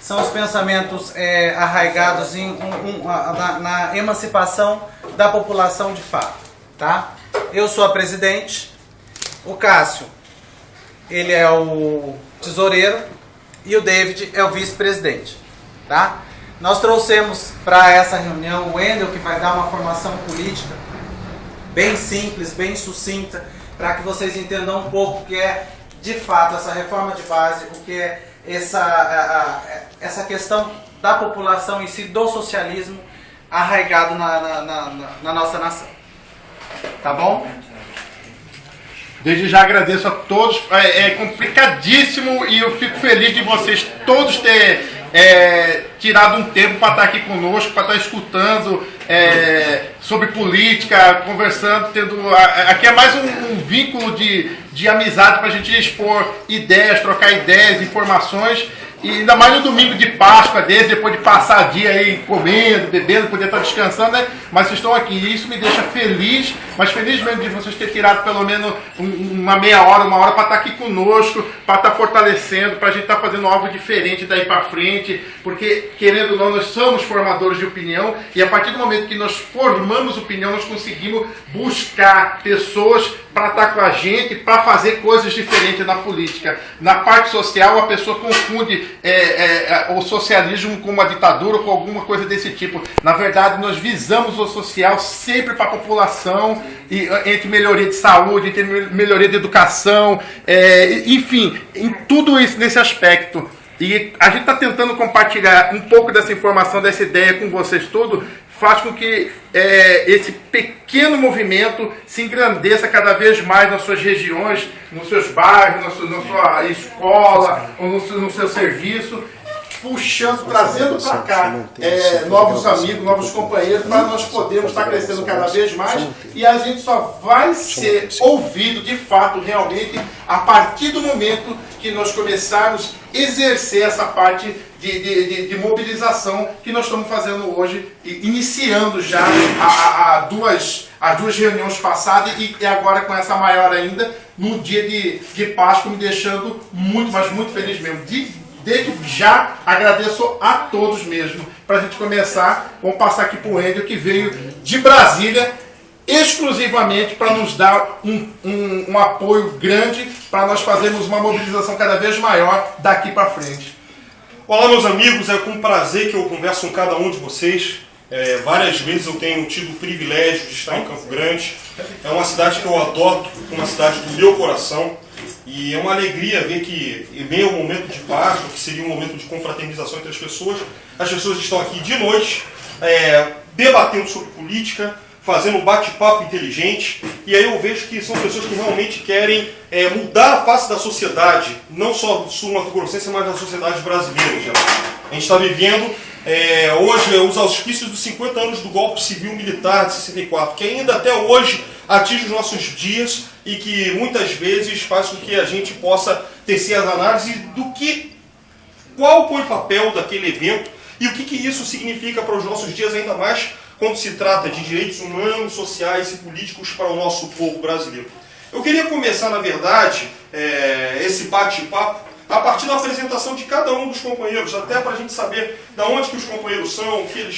são os pensamentos arraigados na emancipação da população de fato, tá? Eu sou a presidente, o Cássio, ele é o tesoureiro e o David é o vice-presidente, tá? Nós trouxemos para essa reunião o Wendel, que vai dar uma formação política bem simples, bem sucinta, para que vocês entendam um pouco o que é, de fato, essa reforma de base, o que é essa questão da população em si, do socialismo arraigado na nossa nação. Tá bom? Desde já agradeço a todos, é complicadíssimo e eu fico feliz de vocês todos terem tirado um tempo para estar aqui conosco, para estar escutando sobre política, conversando, aqui é mais um vínculo de amizade para a gente expor ideias, trocar ideias, informações. E ainda mais no domingo de Páscoa desse, depois de passar dia aí comendo, bebendo, poder estar descansando, né? Mas vocês estão aqui e isso me deixa feliz, mas feliz mesmo de vocês terem tirado pelo menos uma meia hora, uma hora para estar aqui conosco, para estar fortalecendo, para a gente estar fazendo algo diferente daí para frente, porque querendo ou não, nós somos formadores de opinião e a partir do momento que nós formamos opinião, nós conseguimos buscar pessoas para estar com a gente, para fazer coisas diferentes na política. Na parte social, a pessoa confunde o socialismo com uma ditadura ou com alguma coisa desse tipo. Na verdade, nós visamos o social sempre para a população, entre melhoria de saúde, entre melhoria de educação, enfim, em tudo isso nesse aspecto. E a gente está tentando compartilhar um pouco dessa informação, dessa ideia com vocês todos, faz com que esse pequeno movimento se engrandeça cada vez mais nas suas regiões, nos seus bairros, na sua escola, ou no seu serviço, puxando, trazendo para cá novos amigos, novos companheiros, para nós podermos estar crescendo cada vez mais e a gente só vai ser ouvido de fato, realmente, a partir do momento que nós começarmos a exercer essa parte de mobilização que nós estamos fazendo hoje, iniciando já as duas reuniões passadas e agora com essa maior ainda, no dia de Páscoa, me deixando muito, mas muito feliz mesmo. Desde já agradeço a todos mesmo. Para a gente começar, vamos passar aqui para o Wendel, que veio de Brasília exclusivamente para nos dar um apoio grande para nós fazermos uma mobilização cada vez maior daqui para frente. Olá, meus amigos, é com prazer que eu converso com cada um de vocês. Várias vezes eu tenho tido o privilégio de estar em Campo Grande. É uma cidade que eu adoto, uma cidade do meu coração. E é uma alegria ver que, em meio ao momento de Páscoa, que seria um momento de confraternização entre as pessoas estão aqui de noite, debatendo sobre política, fazendo um bate-papo inteligente. E aí eu vejo que são pessoas que realmente querem mudar a face da sociedade, não só do sul-mato-grossense, mas da sociedade brasileira em geral. A gente está vivendo hoje os auspícios dos 50 anos do golpe civil-militar de 64, que ainda até hoje atinge os nossos dias e que muitas vezes faz com que a gente possa tecer as análises qual foi o papel daquele evento e o que isso significa para os nossos dias, ainda mais quando se trata de direitos humanos, sociais e políticos para o nosso povo brasileiro. Eu queria começar, na verdade, esse bate-papo a partir da apresentação de cada um dos companheiros, até para a gente saber de onde que os companheiros são, o que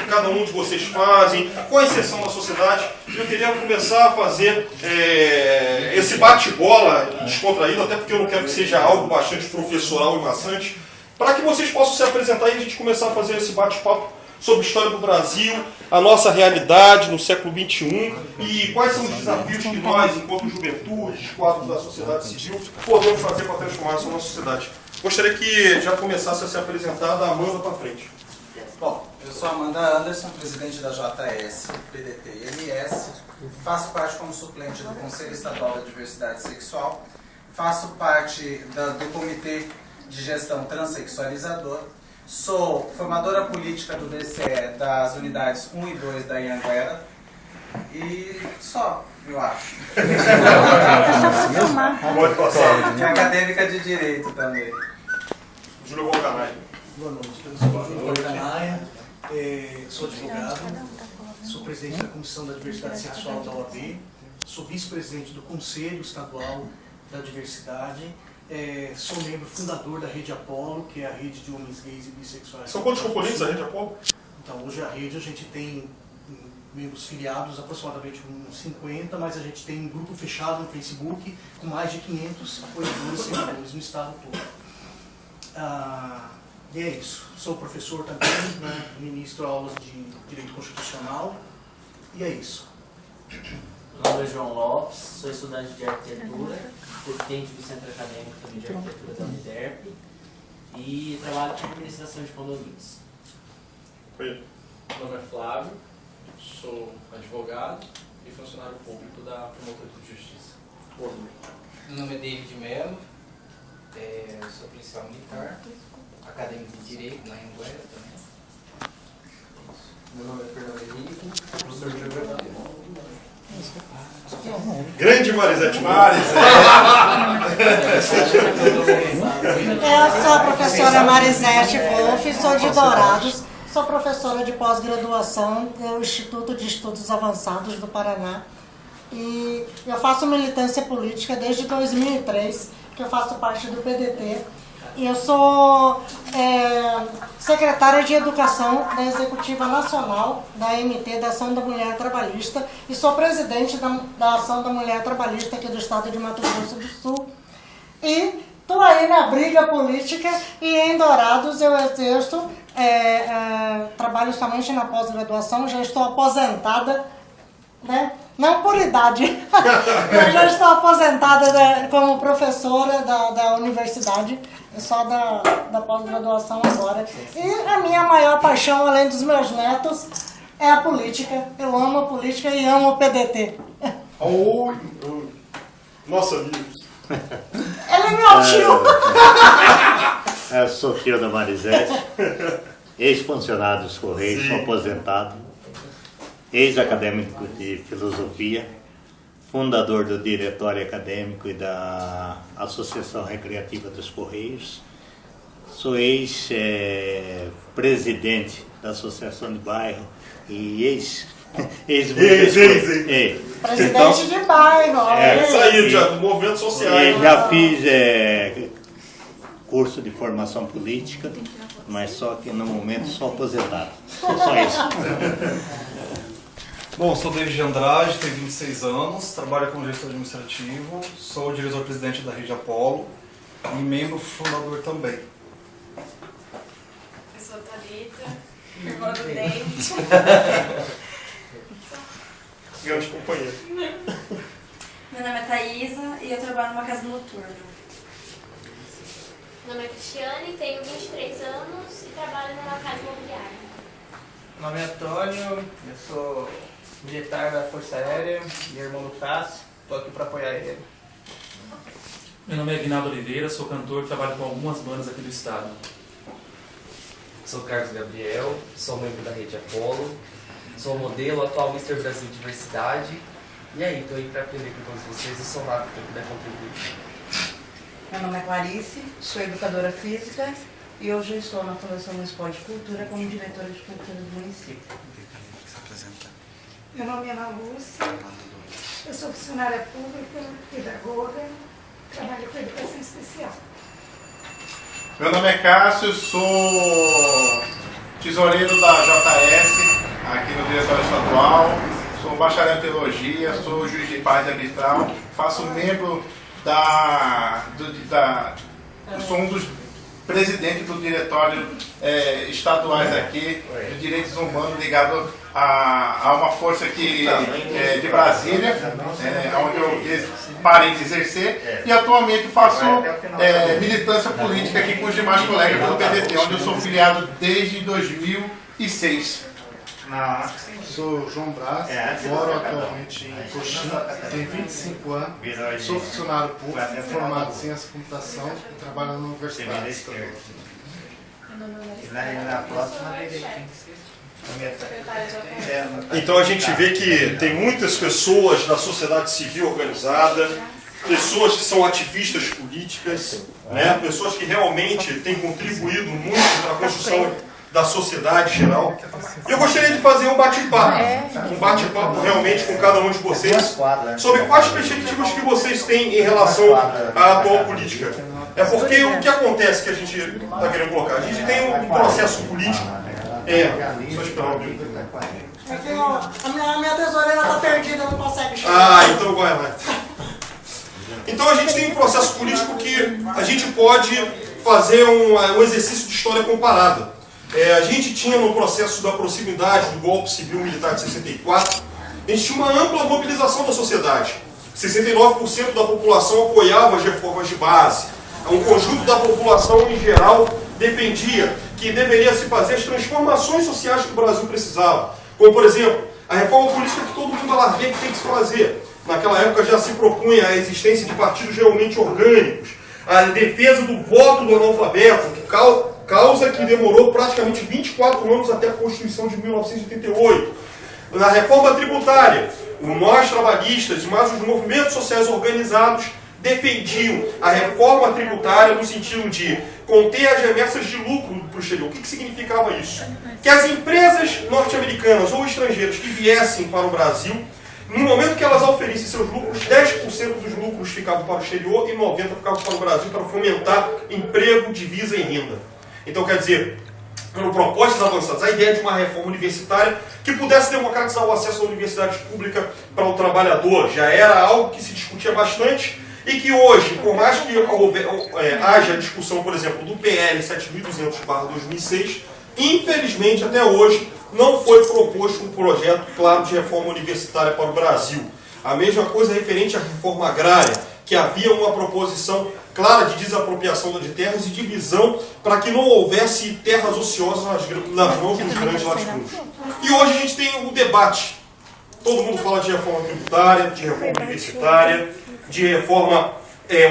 cada um de vocês fazem, qual a inserção na sociedade. Eu queria começar a fazer esse bate-bola descontraído, até porque eu não quero que seja algo bastante professoral e maçante, para que vocês possam se apresentar e a gente começar a fazer esse bate-papo sobre a história do Brasil, a nossa realidade no século XXI e quais são os desafios que nós, enquanto juventude, quadros da sociedade civil, podemos fazer para transformar essa nossa sociedade. Gostaria que já começasse a se apresentar da Amanda para frente. Bom, eu sou Amanda Anderson, presidente da JS, PDT e MS, faço parte como suplente do Conselho Estadual da Diversidade Sexual, faço parte do Comitê de Gestão Transsexualizador, sou formadora política do DCE das unidades 1 e 2 da Anhanguera e só, eu acho. Pode passar. E acadêmica de Direito também. Júlio Volcanai. Boa noite, eu sou Júlio Volcanai, sou advogado, sou presidente da Comissão da Diversidade Sexual da OAB, sou vice-presidente do Conselho Estadual da Diversidade Sou membro fundador da Rede Apolo, que é a rede de homens gays e bissexuais. São quantos componentes da Rede Apolo? Então, hoje a rede, a gente tem membros filiados, aproximadamente uns 50, mas a gente tem um grupo fechado no Facebook com mais de 500 apoiadores e seguidores no estado todo. E é isso. Sou professor também, né? Ministro aulas de Direito Constitucional, e é isso. Meu nome é João Lopes, sou estudante de arquitetura, presidente do Centro Acadêmico também de Arquitetura da UNIDERP e trabalho com administração de condomínios. Oi. Meu nome é Flávio, sou advogado e funcionário público da Promotoria de Justiça. Meu nome é David Mello, sou policial militar, acadêmico de Direito na Anguera também. Meu nome é Fernando Henrique, professor de Geografia. Grande Marisete Eu sou a professora Marisete Wolff, sou de Dourados, sou professora de pós-graduação do Instituto de Estudos Avançados do Paraná e eu faço militância política desde 2003, que eu faço parte do PDT. E eu sou secretária de Educação da Executiva Nacional da AMT, da Ação da Mulher Trabalhista, e sou presidente da Ação da Mulher Trabalhista aqui do estado de Mato Grosso do Sul. E estou aí na briga política e em Dourados eu exerço, trabalho somente na pós-graduação, já estou aposentada, né? Não por idade, eu já estou aposentada como professora da universidade, só da pós-graduação agora. E a minha maior paixão, além dos meus netos, é a política. Eu amo a política e amo o PDT. Nossa amigo. Ele é meu tio. Eu sou tio da Marisete, ex-funcionário dos Correios, sou aposentado, ex-acadêmico de filosofia, fundador do Diretório Acadêmico e da Associação Recreativa dos Correios, sou ex-presidente da Associação de Bairro e Presidente de bairro. Isso aí, já, do movimento social. Já fiz curso de formação política, mas só que no momento sou aposentado. Só isso. Bom, sou David Andrade, tenho 26 anos, trabalho como gestor administrativo, sou diretor-presidente da Rede Apolo e membro fundador também. Eu sou Thalita, irmã do David. Grande companheiro. Meu nome é Thaisa e eu trabalho numa casa noturna. Meu nome é Cristiane, tenho 23 anos e trabalho numa casa imobiliária. Meu nome é Antônio, eu sou militar da Força Aérea e irmão do Cássio, estou aqui para apoiar ele. Meu nome é Aguinaldo Oliveira, sou cantor e trabalho com algumas bandas aqui do estado. Sou Carlos Gabriel, sou membro da Rede Apolo, sou modelo, atual Mr. Brasil Diversidade. E aí, estou aí para aprender com todos vocês e somar para puder contribuir. Meu nome é Clarice, sou educadora física e hoje eu estou na Fundação Municipal de Cultura como diretora de cultura do município. Meu nome é Ana Lúcia, eu sou funcionária pública, pedagoga, trabalho com educação especial. Meu nome é Cássio, sou tesoureiro da JS, aqui no Diretório Estadual, sou bacharel em Teologia, sou juiz de paz arbitral, faço membro sou um dos presidentes do Diretório estaduais aqui, de Direitos Humanos, ligado a uma força aqui de Brasília, onde eu parei de exercer, e atualmente faço militância política aqui com os demais colegas do PDT, onde eu sou filiado desde 2006. Sou João Braz, moro atualmente em Coxim, tenho 25 anos, sou funcionário público, formado em ciência e computação e trabalho na universidade. Então a gente vê que tem muitas pessoas da sociedade civil organizada, pessoas que são ativistas políticas, né? Pessoas que realmente têm contribuído muito para a construção da sociedade geral. E eu gostaria de fazer um bate-papo realmente com cada um de vocês sobre quais perspectivas que vocês têm em relação à atual política. É porque o que acontece que a gente está querendo colocar? A gente tem um processo político. Só esperar um minuto. A minha tesoureira está perdida, não consegue chegar. Ah, então vai lá. Então a gente tem um processo político que a gente pode fazer um exercício de história comparada. A gente tinha no processo da proximidade do golpe civil-militar de 64, a gente tinha uma ampla mobilização da sociedade. 69% da população apoiava as reformas de base. Um conjunto da população em geral defendia que deveria se fazer as transformações sociais que o Brasil precisava. Como, por exemplo, a reforma política que todo mundo alardeia que tem que se fazer. Naquela época já se propunha a existência de partidos realmente orgânicos, a defesa do voto do analfabeto, causa que demorou praticamente 24 anos até a Constituição de 1988. Na reforma tributária, nós trabalhistas e mais os movimentos sociais organizados defendiam a reforma tributária no sentido de conter as remessas de lucro para o exterior. O que significava isso? Que as empresas norte-americanas ou estrangeiras que viessem para o Brasil, no momento que elas oferecem seus lucros, 10% dos lucros ficavam para o exterior e 90% ficavam para o Brasil para fomentar emprego, divisa e renda. Então, quer dizer, no propósitos avançados, a ideia de uma reforma universitária que pudesse democratizar o acesso à universidade pública para o trabalhador já era algo que se discutia bastante e que hoje, por mais que haja discussão, por exemplo, do PL 7.200/2006, infelizmente até hoje não foi proposto um projeto claro de reforma universitária para o Brasil. A mesma coisa referente à reforma agrária, que havia uma proposição clara de desapropriação de terras e divisão para que não houvesse terras ociosas nas mãos dos grandes latifúndios. E hoje a gente tem o debate. Todo mundo fala de reforma tributária, de reforma universitária, de reforma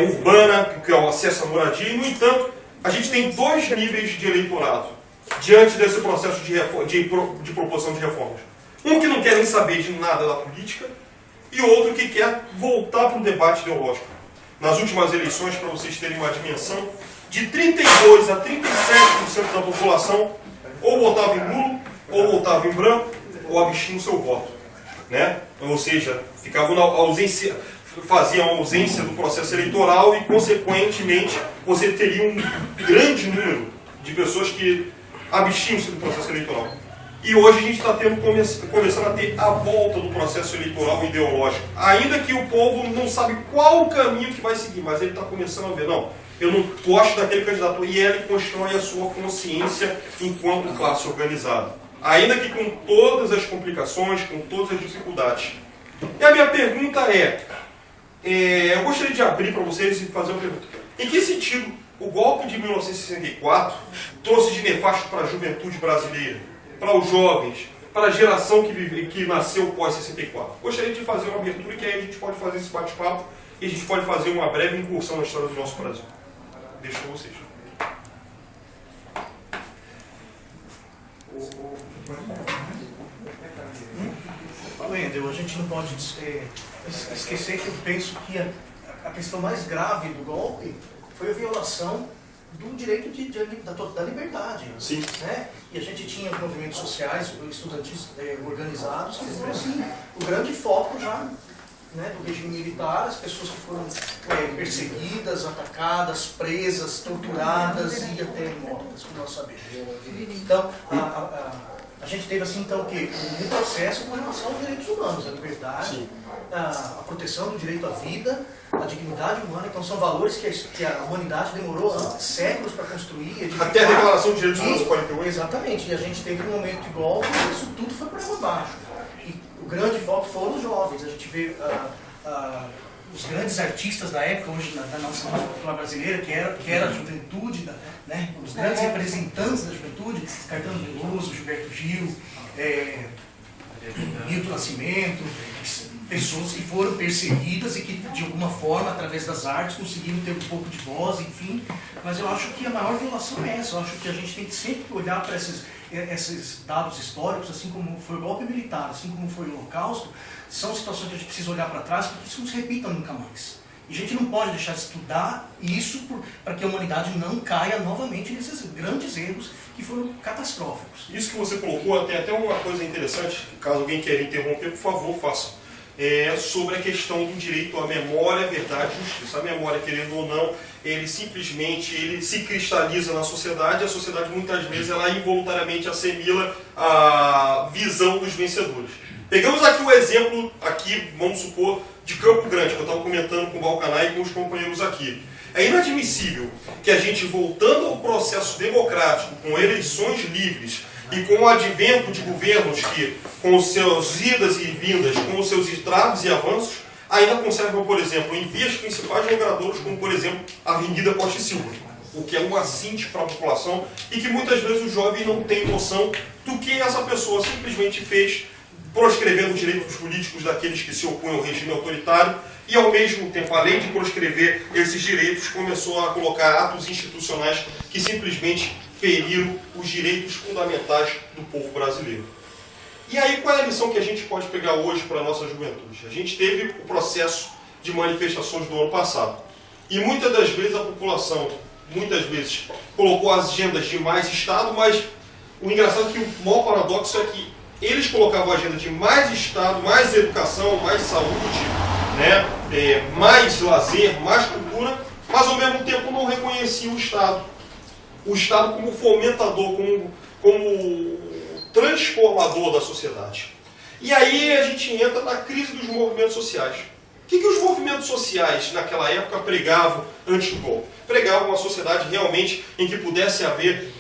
urbana, que é o acesso à moradia, e, no entanto, a gente tem dois níveis de eleitorado diante desse processo de proposição de reformas. Um que não quer nem saber de nada da política e outro que quer voltar para o debate ideológico. Nas últimas eleições, para vocês terem uma dimensão, de 32% a 37% da população ou votava em nulo, ou votava em branco, ou abstinha o seu voto. Né? Ou seja, ficavam na ausência, faziam a ausência do processo eleitoral e, consequentemente, você teria um grande número de pessoas que abstinham-se do processo eleitoral. E hoje a gente está começando a ter a volta do processo eleitoral ideológico. Ainda que o povo não sabe qual o caminho que vai seguir, mas ele está começando a ver, não, eu não gosto daquele candidato. E ele constrói a sua consciência enquanto classe organizada. Ainda que com todas as complicações, com todas as dificuldades. E a minha pergunta eu gostaria de abrir para vocês e fazer uma pergunta. Em que sentido o golpe de 1964 trouxe de nefasto para a juventude brasileira, para os jovens, para a geração que nasceu pós-64? Gostaria de fazer uma abertura que aí a gente pode fazer esse bate-papo e a gente pode fazer uma breve incursão na história do nosso Brasil. Deixo com vocês. Wendel, a gente não pode esquecer que eu penso que a questão mais grave do golpe foi a violação do direito da liberdade. Sim. Né? E a gente tinha os movimentos sociais, estudantis organizados, que assim, o grande foco já, né, do regime militar, as pessoas que foram perseguidas, atacadas, presas, torturadas e até mortas, como nós sabemos. Então, a gente teve assim, então, um processo com relação aos direitos humanos, a liberdade, a proteção do direito à vida, a dignidade humana. Então são valores que a humanidade demorou séculos para construir. Até a Declaração de Direitos Humanos de 48. Exatamente, e a gente teve um momento de golpe e isso tudo foi para baixo. E o grande foco foram os jovens. A gente vê os grandes artistas da época, hoje da nossa música popular brasileira, que era a juventude, né, os grandes representantes da juventude, Caetano Veloso, Gilberto Gil, Milton Nascimento, pessoas que foram perseguidas e que, de alguma forma, através das artes, conseguiram ter um pouco de voz, enfim. Mas eu acho que a maior violação é essa. Eu acho que a gente tem que sempre olhar para esses dados históricos, assim como foi o golpe militar, assim como foi o Holocausto, são situações que a gente precisa olhar para trás para que isso não se repita nunca mais. E a gente não pode deixar de estudar isso para que a humanidade não caia novamente nesses grandes erros que foram catastróficos. Isso que você colocou tem até uma coisa interessante, caso alguém queira interromper, por favor, faça. sobre a questão do direito à memória, verdade e justiça. A memória, querendo ou não, ele simplesmente se cristaliza na sociedade, e a sociedade muitas vezes ela involuntariamente assimila a visão dos vencedores. Pegamos aqui o exemplo, vamos supor, de Campo Grande, que eu estava comentando com o Balcanay e com os companheiros aqui. É inadmissível que a gente, voltando ao processo democrático, com eleições livres e com o advento de governos que, com os seus idas e vindas, com os seus entraves e avanços, ainda conservam, por exemplo, em vias principais logradouros, como, por exemplo, a Avenida Costa e Silva, o que é um assinte para a população e que muitas vezes o jovem não tem noção do que essa pessoa simplesmente fez, proscrevendo os direitos políticos daqueles que se opõem ao regime autoritário e, ao mesmo tempo, além de proscrever esses direitos, começou a colocar atos institucionais que simplesmente feriram os direitos fundamentais do povo brasileiro. E aí, qual é a lição que a gente pode pegar hoje para a nossa juventude? A gente teve o processo de manifestações do ano passado. E muitas das vezes a população, colocou as agendas de mais Estado, mas o engraçado é que o maior paradoxo é que eles colocavam a agenda de mais Estado, mais educação, mais saúde, mais lazer, mais cultura, mas ao mesmo tempo não reconheciam o Estado. O Estado como fomentador, como transformador da sociedade. E aí a gente entra na crise dos movimentos sociais. O que os movimentos sociais naquela época pregavam antes do golpe? Pregavam uma sociedade realmente em que pudesse haver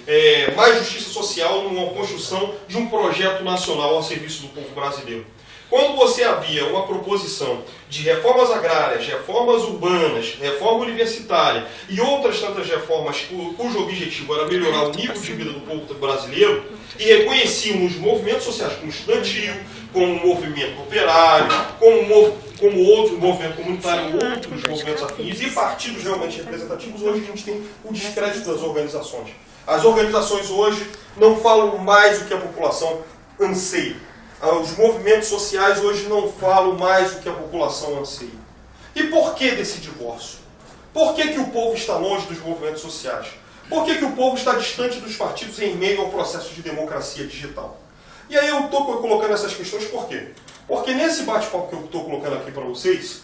mais justiça social numa construção de um projeto nacional ao serviço do povo brasileiro. Quando você havia uma proposição de reformas agrárias, reformas urbanas, reforma universitária e outras tantas reformas cujo objetivo era melhorar o nível de vida do povo brasileiro, e reconheciam os movimentos sociais como estudantil, como movimento operário, como outro movimento comunitário, outros movimentos afins e partidos realmente representativos, hoje a gente tem o descrédito das organizações. As organizações hoje não falam mais o que a população anseia. Os movimentos sociais hoje não falam mais o que a população anseia. E por que desse divórcio? Por que o povo está longe dos movimentos sociais? Por que o povo está distante dos partidos em meio ao processo de democracia digital? E aí eu estou colocando essas questões por quê? Porque nesse bate-papo que eu estou colocando aqui para vocês,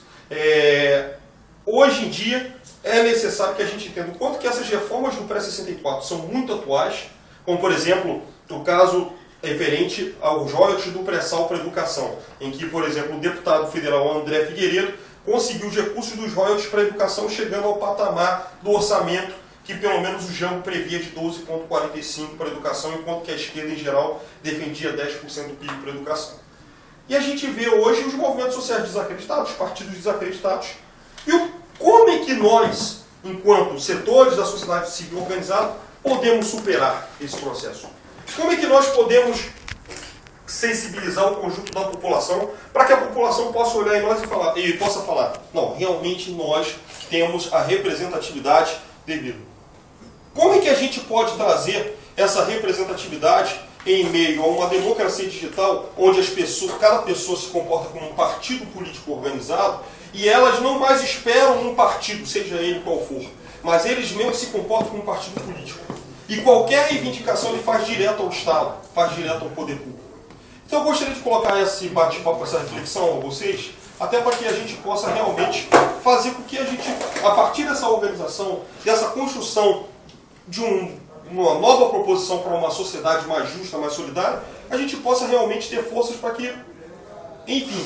hoje em dia é necessário que a gente entenda o quanto que essas reformas do pré-64 são muito atuais, como por exemplo, o caso referente aos royalties do pré-sal para a educação, em que, por exemplo, o deputado federal André Figueiredo conseguiu os recursos dos royalties para a educação chegando ao patamar do orçamento que pelo menos o Jango previa de 12,45% para a educação, enquanto que a esquerda em geral defendia 10% do PIB para a educação. E a gente vê hoje os movimentos sociais desacreditados, partidos desacreditados. E como é que nós, enquanto setores da sociedade civil organizada, podemos superar esse processo? Como é que nós podemos sensibilizar o conjunto da população para que a população possa olhar em nós e possa falar, não, realmente nós temos a representatividade devida. Como é que a gente pode trazer essa representatividade em meio a uma democracia digital onde cada pessoa se comporta como um partido político organizado e elas não mais esperam um partido, seja ele qual for, mas eles mesmos se comportam como um partido político. E qualquer reivindicação ele faz direto ao Estado, faz direto ao poder público. Então eu gostaria de colocar esse bate-papo, essa reflexão a vocês, até para que a gente possa realmente fazer com que a gente, a partir dessa organização, dessa construção de uma nova proposição para uma sociedade mais justa, mais solidária, a gente possa realmente ter forças para que, enfim,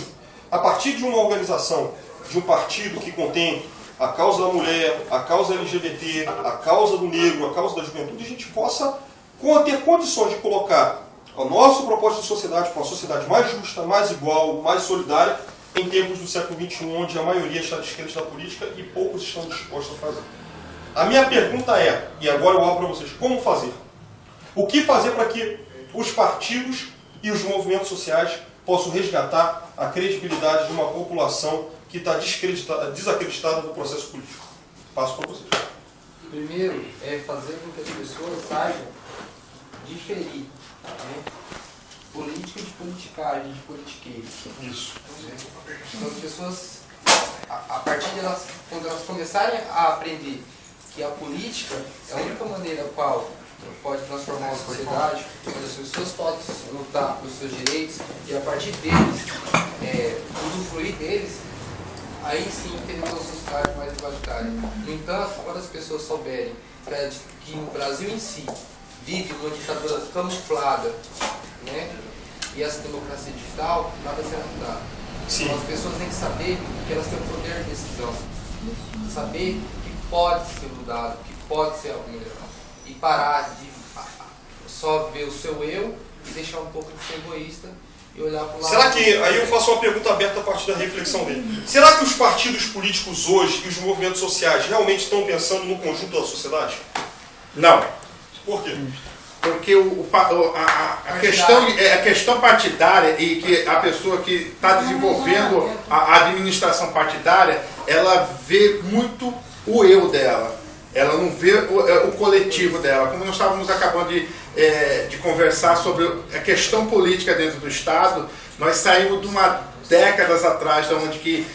a partir de uma organização, de um partido que contém a causa da mulher, a causa LGBT, a causa do negro, a causa da juventude, a gente possa ter condições de colocar a nossa proposta de sociedade para uma sociedade mais justa, mais igual, mais solidária, em tempos do século XXI, onde a maioria está descrente da política e poucos estão dispostos a fazer. A minha pergunta é, e agora eu abro para vocês, como fazer? O que fazer para que os partidos e os movimentos sociais possam resgatar a credibilidade de uma população que está desacreditada do processo político? Passo para vocês. Primeiro, é fazer com que as pessoas saibam diferir, política de politicagem, de politiqueiro. Isso. Então as pessoas, a partir delas, quando elas começarem a aprender que a política é a única maneira a qual pode transformar sociedade, onde as pessoas podem lutar pelos seus direitos e a partir deles, usufruir deles, aí sim teremos uma sociedade mais igualitária. No entanto, quando as pessoas souberem que o Brasil em si vive uma ditadura camuflada, né, e essa democracia digital, nada será mudado. Então as pessoas têm que saber que elas têm o poder de decisão, saber que pode ser mudado, que pode ser algo melhor, e parar de só ver o seu eu e deixar um pouco de ser egoísta e olhar para o lado. Será que, aí eu faço uma pergunta aberta a partir da reflexão dele, será que os partidos políticos hoje e os movimentos sociais realmente estão pensando no conjunto da sociedade? Não. Por quê? Porque a questão partidária e que a pessoa que está desenvolvendo a administração partidária, ela vê muito o eu dela. Ela não vê o coletivo dela. Como nós estávamos acabando de conversar sobre a questão política dentro do Estado, nós saímos de décadas atrás, onde que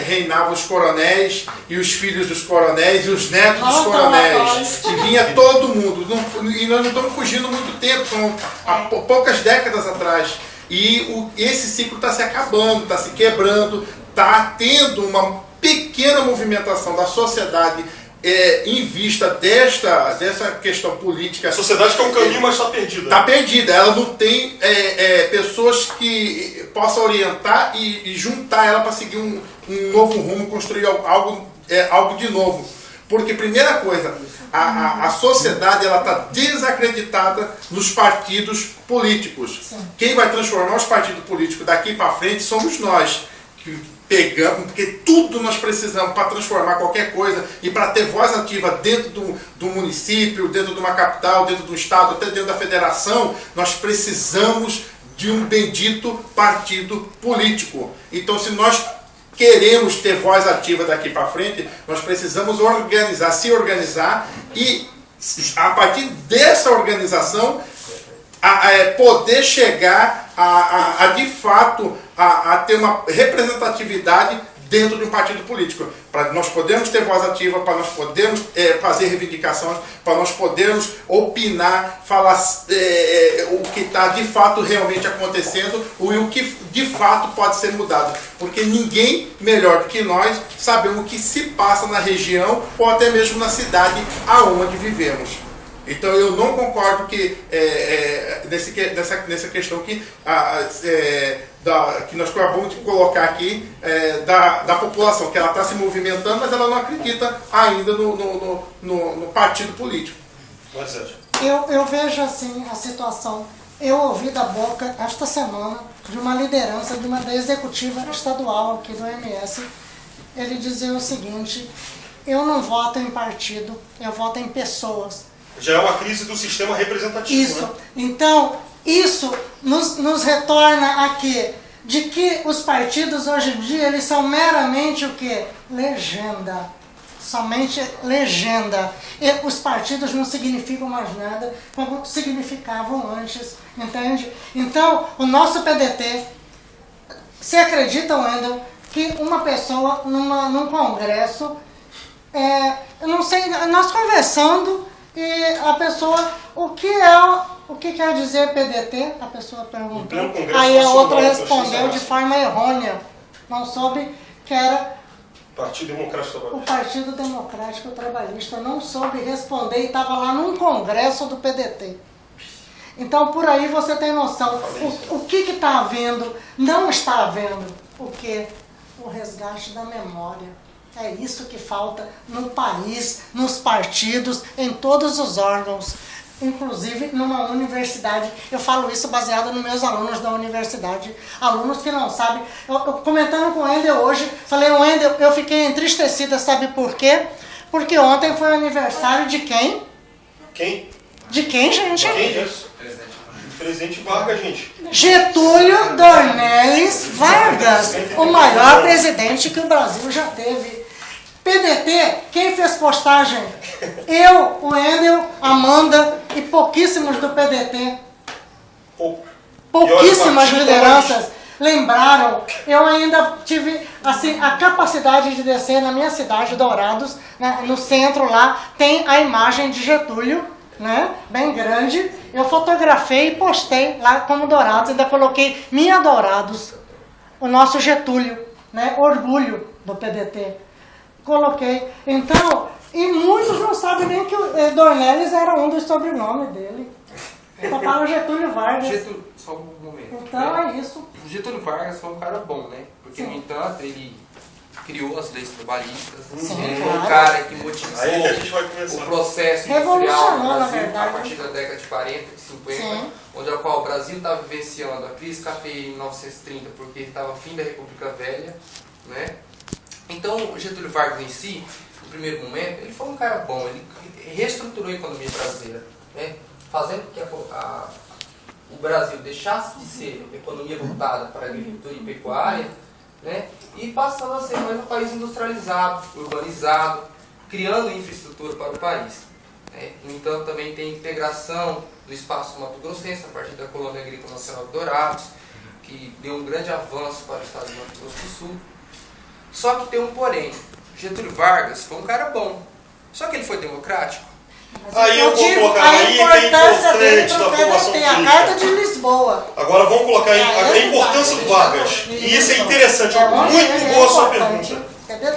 reinavam os coronéis e os filhos dos coronéis e os netos dos coronéis. E vinha todo mundo. E nós não estamos fugindo muito tempo, são há poucas décadas atrás. E esse ciclo está se acabando, está se quebrando, está tendo uma pequena movimentação da sociedade em vista dessa questão política. A sociedade que é um caminho, mas está perdida. Está perdida. Ela não tem pessoas que possam orientar e juntar ela para seguir um novo rumo, construir algo de novo. Porque, primeira coisa, a sociedade está desacreditada nos partidos políticos. Sim. Quem vai transformar os partidos políticos daqui para frente somos nós, que pegamos, porque tudo nós precisamos para transformar qualquer coisa e para ter voz ativa dentro do município, dentro de uma capital, dentro do estado, até dentro da federação, nós precisamos de um bendito partido político. Então, se nós queremos ter voz ativa daqui para frente, nós precisamos se organizar e, a partir dessa organização, poder chegar de fato a ter uma representatividade dentro de um partido político, para nós podermos ter voz ativa, para nós podermos fazer reivindicações, para nós podermos opinar, falar o que está de fato realmente acontecendo e o que de fato pode ser mudado, porque ninguém melhor do que nós sabemos o que se passa na região ou até mesmo na cidade aonde vivemos. Então eu não concordo que nessa questão que nós acabamos de colocar aqui da população, que ela está se movimentando, mas ela não acredita ainda no partido político. Eu vejo assim a situação. Eu ouvi da boca esta semana de uma liderança da executiva estadual aqui do MS, ele dizer o seguinte: eu não voto em partido, eu voto em pessoas. Já é uma crise do sistema representativo. Isso. Né? Então, isso nos retorna a quê? De que os partidos hoje em dia eles são meramente o quê? Legenda. Somente legenda. E os partidos não significam mais nada como significavam antes. Entende? Então, o nosso PDT, você acredita, Wendel, que uma pessoa num congresso, eu não sei, nós conversando, e a pessoa, o que quer dizer PDT? A pessoa perguntou. Aí a outra respondeu de forma errônea. Não soube que era Partido Democrático Trabalhista. O Partido Democrático Trabalhista. Não soube responder e estava lá num congresso do PDT. Então por aí você tem noção. O que está havendo? Não está havendo o quê? O resgate da memória. É isso que falta no país, nos partidos, em todos os órgãos, inclusive numa universidade. Eu falo isso baseado nos meus alunos da universidade, alunos que não sabem. Eu comentando com o Wendel hoje, falei: Wendel, eu fiquei entristecida, sabe por quê? Porque ontem foi o aniversário de quem? Quem? De quem, gente? De quem, gente? Presidente Vargas, gente. Getúlio Dornelles Vargas, o maior presidente que o Brasil já teve. PDT, quem fez postagem? Eu, o Wendel, Amanda e pouquíssimos do PDT. Pouquíssimas lideranças lembraram. Eu ainda tive assim, a capacidade de descer na minha cidade, Dourados, né, no centro lá, tem a imagem de Getúlio né, bem grande. Eu fotografei e postei lá como Dourados, ainda coloquei Minha Dourados, o nosso Getúlio, né, orgulho do PDT. Coloquei. Então, e muitos não sabem nem que o Dornelles era um dos sobrenomes dele. Só fala Getúlio Vargas. Só um momento. Então é isso. O Getúlio Vargas foi um cara bom, né? Porque, no entanto, ele criou as leis trabalhistas. Ele foi um cara que motivou Aí a gente vai começar. o processo industrial do Revolucionou, na Brasil verdade. a partir da década de 40 e 50, Sim. onde o Brasil estava vivenciando a crise cafeeira em 1930, porque estava fim da República Velha, né? Então, o Getúlio Vargas em si, no primeiro momento, ele foi um cara bom, ele reestruturou a economia brasileira, né? Fazendo com que o Brasil deixasse de ser economia voltada para a agricultura e pecuária, né? E passando a ser mais um país industrializado, urbanizado, criando infraestrutura para o país. Né? No entanto, também tem integração do espaço mato-grossense a partir da Colônia Agrícola Nacional de Dourados, que deu um grande avanço para o estado de Mato Grosso do Sul. Só que tem um porém. Getúlio Vargas foi um cara bom. Só que ele foi democrático. Aí eu vou colocar aí que é importante da formação política. A Carta de Lisboa. Agora vamos colocar aí a importância do Vargas. E isso é interessante. Muito boa a sua pergunta.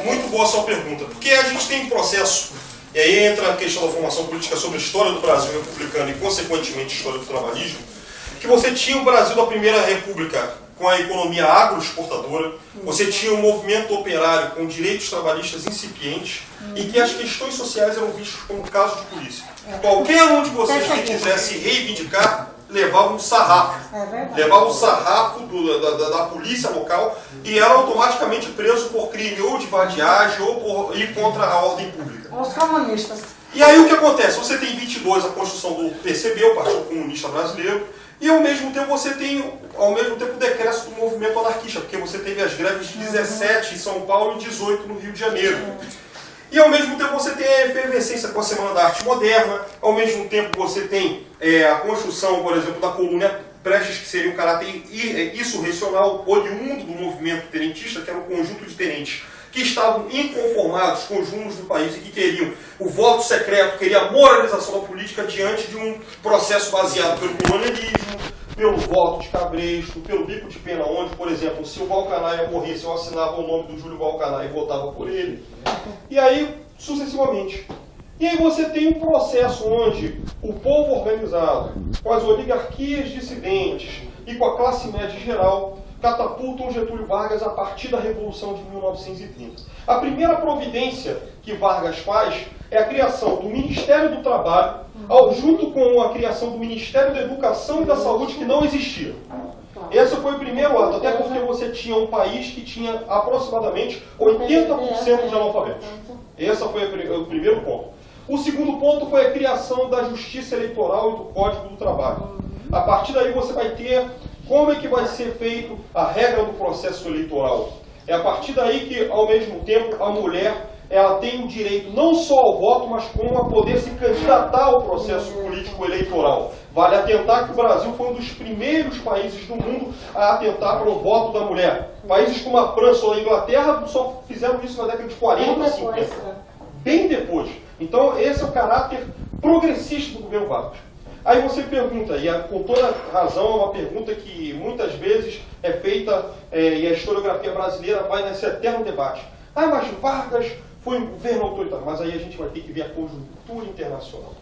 Muito boa a sua pergunta. Porque a gente tem um processo, e aí entra a questão da formação política sobre a história do Brasil republicano e, consequentemente, a história do trabalhismo, que você tinha o Brasil da Primeira República com a economia agroexportadora, você tinha um movimento operário com direitos trabalhistas incipientes e que as questões sociais eram vistas como caso de polícia. Qualquer um de vocês que quisesse reivindicar, levava um sarrafo. Levava o sarrafo da polícia local e era automaticamente preso por crime ou de vadiagem ou por ir contra a ordem pública. Os comunistas. E aí o que acontece? Você tem em 22 a construção do PCB, o Partido Comunista Brasileiro, e ao mesmo tempo você tem o decréscimo do movimento anarquista, porque você teve as greves de 17 em São Paulo e 18 no Rio de Janeiro. E ao mesmo tempo você tem a efervescência com a Semana da Arte Moderna, ao mesmo tempo você tem a construção, por exemplo, da Colônia Prestes, que seria um caráter insurrecional, oriundo do movimento tenentista, que era um conjunto de tenentes que estavam inconformados com os rumos do país e que queriam o voto secreto, queriam a moralização da política diante de um processo baseado pelo colonialismo, pelo voto de cabresto, pelo bico de pena, onde, por exemplo, se o Valcanaia morresse, eu assinava o nome do Júlio Valcanaia e votava por ele. E aí, sucessivamente. E aí você tem um processo onde o povo organizado, com as oligarquias dissidentes e com a classe média geral, catapultam Getúlio Vargas a partir da Revolução de 1930. A primeira providência que Vargas faz é a criação do Ministério do Trabalho, junto com a criação do Ministério da Educação e da Saúde, que não existia. Esse foi o primeiro ato, até porque você tinha um país que tinha aproximadamente 80% de analfabetos. Esse foi o primeiro ponto. O segundo ponto foi a criação da Justiça Eleitoral e do Código do Trabalho. A partir daí você vai ter como é que vai ser feito a regra do processo eleitoral. É a partir daí que, ao mesmo tempo, a mulher ela tem o direito não só ao voto, mas como a poder se candidatar ao processo político eleitoral. Vale atentar que o Brasil foi um dos primeiros países do mundo a atentar para o voto da mulher. Países como a França ou a Inglaterra só fizeram isso na década de 40, 50. Bem depois. Então, esse é o caráter progressista do governo Vargas. Aí você pergunta, e com toda razão é uma pergunta que muitas vezes é feita, e a historiografia brasileira vai nesse eterno debate. Ah, mas Vargas foi um governo autoritário. Mas aí a gente vai ter que ver a conjuntura internacional.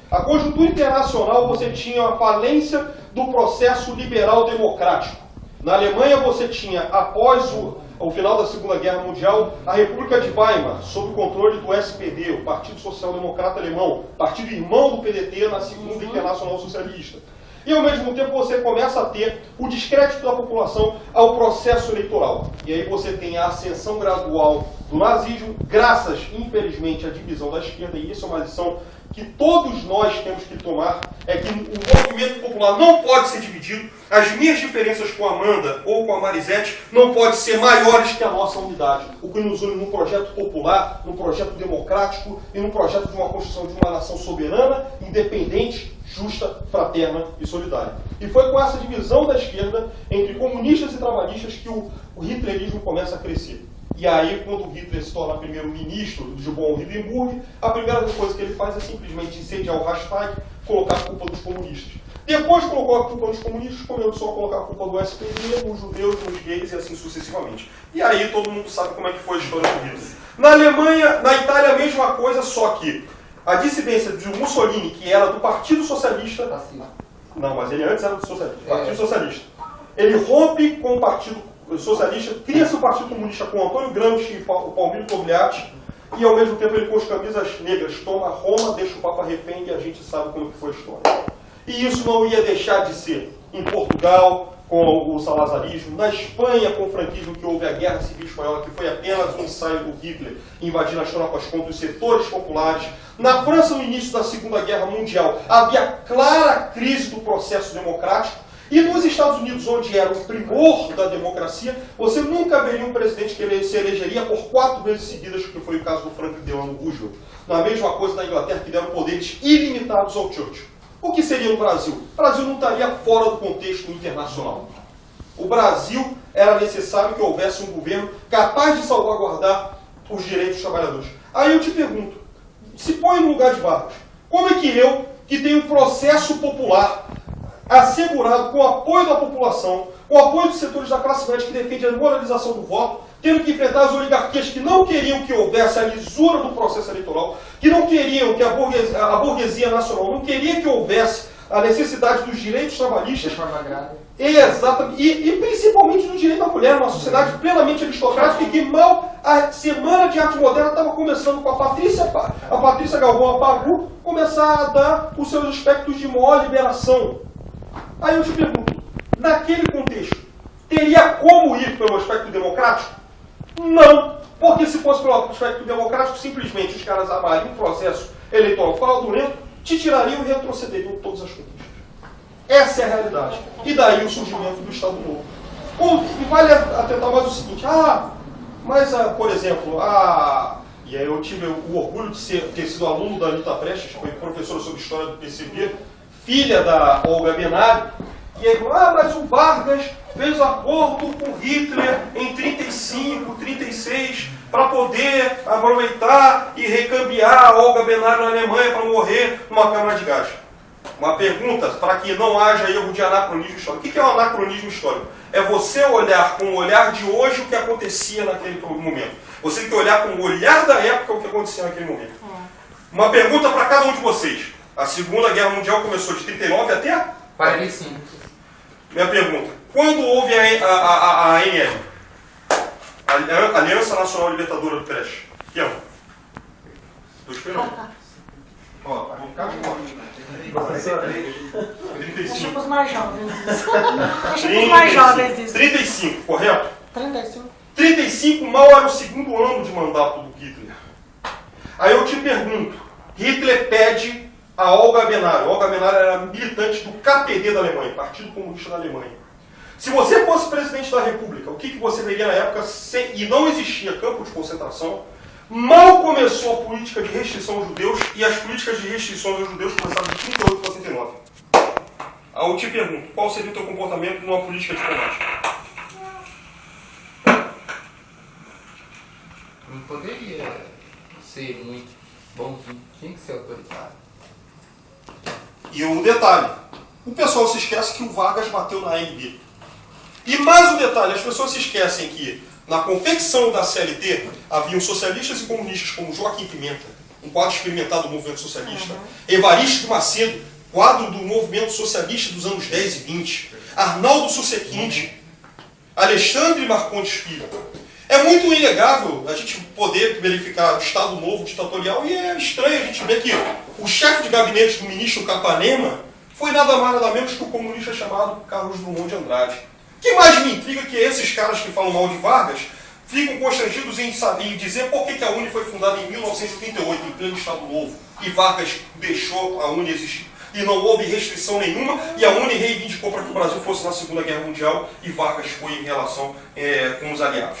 A conjuntura internacional você tinha a falência do processo liberal democrático. Na Alemanha você tinha, após o final da Segunda Guerra Mundial, a República de Weimar, sob o controle do SPD, o Partido Social Democrata Alemão, partido irmão do PDT na Segunda Internacional Socialista. E ao mesmo tempo você começa a ter o descrédito da população ao processo eleitoral. E aí você tem a ascensão gradual do nazismo, graças, infelizmente, à divisão da esquerda, e isso é uma lição que todos nós temos que tomar, é que o movimento popular não pode ser dividido, as minhas diferenças com a Amanda ou com a Marisete não podem ser maiores que a nossa unidade. O que nos une num projeto popular, num projeto democrático e num projeto de uma construção de uma nação soberana, independente, justa, fraterna e solidária. E foi com essa divisão da esquerda entre comunistas e trabalhistas que o hitlerismo começa a crescer. E aí, quando o Hitler se torna primeiro-ministro de von Hindenburg, a primeira coisa que ele faz é simplesmente incendiar o Reichstag, colocar a culpa dos comunistas. Depois colocou a culpa dos comunistas, começou a colocar a culpa do SPD, nos judeus, nos gays e assim sucessivamente. E aí todo mundo sabe como é que foi a história do Hitler. Na Alemanha, na Itália, a mesma coisa, só que a dissidência de Mussolini, que era do Partido Socialista... Não, mas ele antes era do Socialista, Partido Socialista. Ele rompe com o Partido Socialista, cria-se o Partido Comunista com Antônio Gramsci e o Palmiro Togliatti, e ao mesmo tempo ele com as camisas negras toma Roma, deixa o Papa refém, e a gente sabe como que foi a história. E isso não ia deixar de ser em Portugal, com o salazarismo, na Espanha, com o franquismo, que houve a Guerra Civil Espanhola, que foi apenas um ensaio do Hitler invadindo as tropas contra os setores populares. Na França, no início da Segunda Guerra Mundial, havia clara crise do processo democrático. E nos Estados Unidos, onde era o primor da democracia, você nunca veria um presidente que ele se elegeria por 4 vezes seguidas, que foi o caso do Franklin Delano Roosevelt. Na mesma coisa na Inglaterra, que deram poderes ilimitados ao Churchill. O que seria no Brasil? O Brasil não estaria fora do contexto internacional. O Brasil era necessário que houvesse um governo capaz de salvaguardar os direitos dos trabalhadores. Aí eu te pergunto, se põe no lugar de Vargas, como é que eu, que tenho um processo popular assegurado com o apoio da população, com o apoio dos setores da classe média que defende a moralização do voto, tendo que enfrentar as oligarquias que não queriam que houvesse a lisura do processo eleitoral, que não queriam que a burguesia nacional não queria que houvesse a necessidade dos direitos trabalhistas. Exatamente. E principalmente do direito da mulher, uma sociedade plenamente aristocrática e que mal a Semana de Arte Moderna estava começando com a Patrícia Galvão Apagu começar a dar os seus aspectos de maior liberação. Aí eu te pergunto, naquele contexto, teria como ir pelo aspecto democrático? Não, porque se fosse pelo aspecto democrático, simplesmente os caras amariam um processo eleitoral fraudulento, te tirariam e retrocederiam todas as conquistas. Essa é a realidade. E daí o surgimento do Estado Novo. E vale atentar mais o seguinte, mas, por exemplo, e aí eu tive o orgulho de ter sido aluno da Anitta Prestes, que foi professora sobre história do PCB, filha da Olga Benari, e aí, mas o Vargas fez acordo com Hitler em 35, 36, para poder aproveitar e recambiar a Olga Benari na Alemanha para morrer numa câmara de gás. Uma pergunta para que não haja erro de anacronismo histórico. O que é um anacronismo histórico? É você olhar com o olhar de hoje o que acontecia naquele momento. Você tem que olhar com o olhar da época o que acontecia naquele momento. Uma pergunta para cada um de vocês. A Segunda Guerra Mundial começou de 39 até? 45. Minha pergunta. Quando houve a ANL? Aliança Nacional Libertadora do Prestes? Que ano? Estou esperando. Vou ficar fora. 35. Deixa para os mais jovens isso. Deixa para os mais jovens isso. 35, correto? 35. 35 mal era o segundo ano de mandato do Hitler. Aí eu te pergunto, Hitler pede a Olga Benari. Olga Benari era militante do KPD da Alemanha, Partido Comunista da Alemanha. Se você fosse presidente da República, o que você veria na época, e não existia campo de concentração, mal começou a política de restrição aos judeus, e as políticas de restrição aos judeus começaram de 38 para 39. Aí eu te pergunto, qual seria o teu comportamento numa política diplomática? Não poderia ser muito bonzinho, tinha que ser autoritário. E o detalhe, o pessoal se esquece que o Vargas bateu na ANB. E mais um detalhe, as pessoas se esquecem que na confecção da CLT haviam socialistas e comunistas como Joaquim Pimenta, um quadro experimentado do movimento socialista, Evaristo de Macedo, quadro do movimento socialista dos anos 10 e 20, Arnaldo Susequinte, Alexandre Marcondes Filho. É muito inegável a gente poder verificar o Estado Novo ditatorial e é estranho a gente ver que o chefe de gabinete do ministro Capanema foi nada mais nada menos que o comunista chamado Carlos Drummond de Andrade. O que mais me intriga é que esses caras que falam mal de Vargas ficam constrangidos em dizer por que a UNE foi fundada em 1938, em pleno Estado Novo, e Vargas deixou a UNE existir. E não houve restrição nenhuma, e a UNE reivindicou para que o Brasil fosse na Segunda Guerra Mundial, e Vargas foi em relação com os aliados.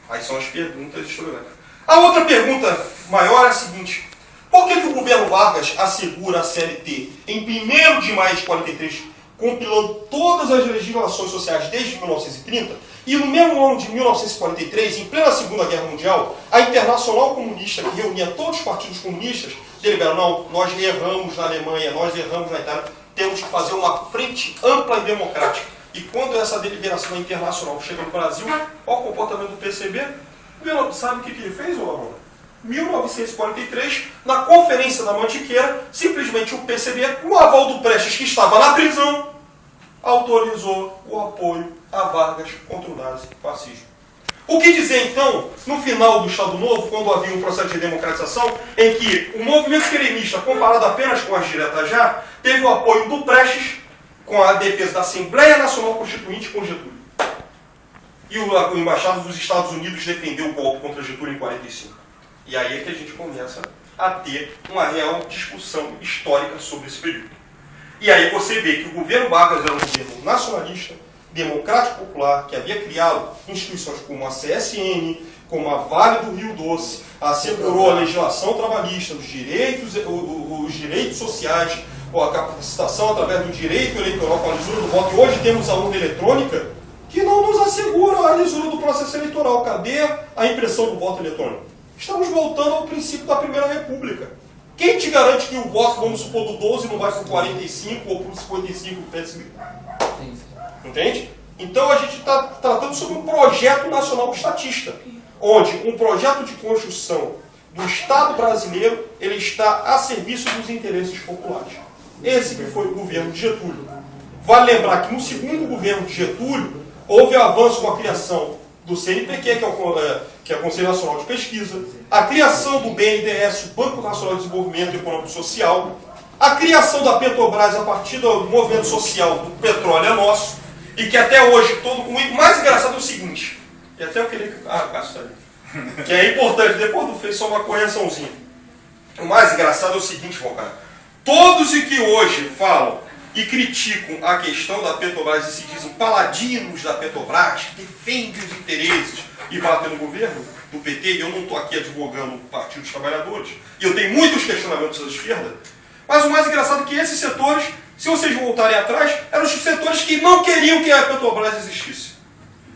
Aí são as perguntas historiográficas. A outra pergunta maior é a seguinte: por que o governo Vargas assegura a CLT em 1º de maio de 43 compilando todas as legislações sociais desde 1930, e no mesmo ano de 1943, em plena Segunda Guerra Mundial, a Internacional Comunista, que reunia todos os partidos comunistas, deliberaram: não, nós erramos na Alemanha, nós erramos na Itália, temos que fazer uma frente ampla e democrática. E quando essa deliberação internacional chega no Brasil, olha o comportamento do PCB, sabe o que ele fez, Laura? 1943, na Conferência da Mantiqueira, simplesmente o PCB, com o aval do Prestes, que estava na prisão, autorizou o apoio a Vargas contra o nazifascismo. O que dizer, então, no final do Estado Novo, quando havia um processo de democratização, em que o movimento queremista, comparado apenas com as diretas já, teve o apoio do Prestes, com a defesa da Assembleia Nacional Constituinte com Getúlio. E o embaixado dos Estados Unidos defendeu o golpe contra Getúlio em 1945. E aí é que a gente começa a ter uma real discussão histórica sobre esse período. E aí você vê que o governo Vargas era um governo nacionalista, democrático popular, que havia criado instituições como a CSN, como a Vale do Rio Doce, assegurou a legislação trabalhista, os direitos sociais, a capacitação através do direito eleitoral com a lisura do voto. E hoje temos a urna eletrônica que não nos assegura a lisura do processo eleitoral. Cadê a impressão do voto eletrônico? Estamos voltando ao princípio da Primeira República. Quem te garante que o voto, vamos supor, do 12 não vai para o 45 ou para o 55 do PSB? Entende? Então a gente está tratando sobre um projeto nacional estatista, onde um projeto de construção do Estado brasileiro ele está a serviço dos interesses populares. Esse que foi o governo de Getúlio. Vale lembrar que no segundo governo de Getúlio houve avanço com a criação do CNPq, que é o Conselho Nacional de Pesquisa, a criação do BNDES, o Banco Nacional de Desenvolvimento Econômico e Social, a criação da Petrobras a partir do movimento social do petróleo é nosso, e que até hoje, o mais engraçado é o seguinte, e até eu queria que... Cássio tá ali. Que é importante, depois do fez só uma correçãozinha. O mais engraçado é o seguinte, Valcar, todos os que hoje falam e criticam a questão da Petrobras e se dizem paladinos da Petrobras, que defendem os interesses e batem no governo do PT, e eu não estou aqui advogando o Partido dos Trabalhadores, e eu tenho muitos questionamentos da esquerda, mas o mais engraçado é que esses setores, se vocês voltarem atrás, eram os setores que não queriam que a Petrobras existisse.